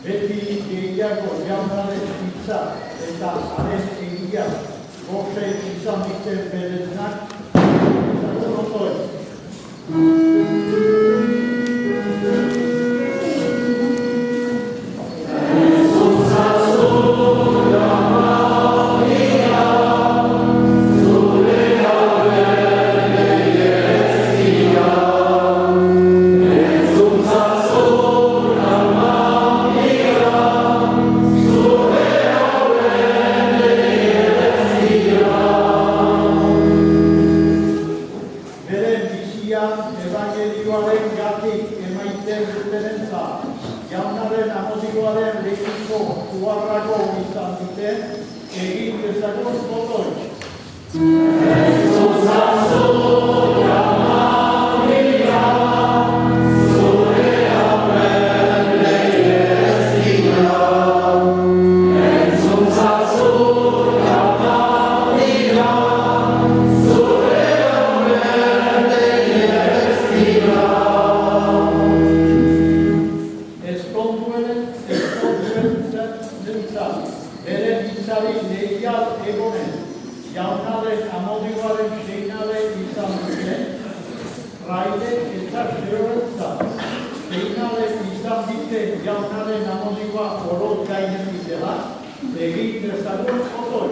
Beti gehiago jaunaren hitza eta haren egia goxe izan diten berenak izan otoen. Evangelioaren gatik emaiten dutenentzat, jaunaren amodioaren lehiko uharrago izan duten, egin dezagun botoi. Bere hitzari leial egonen, jaunaren amodioaren seinale izan duten, raide eta zehorentzat, seinale izan diten jaunaren amodioa oro gainen dela, egin dezagun otoi.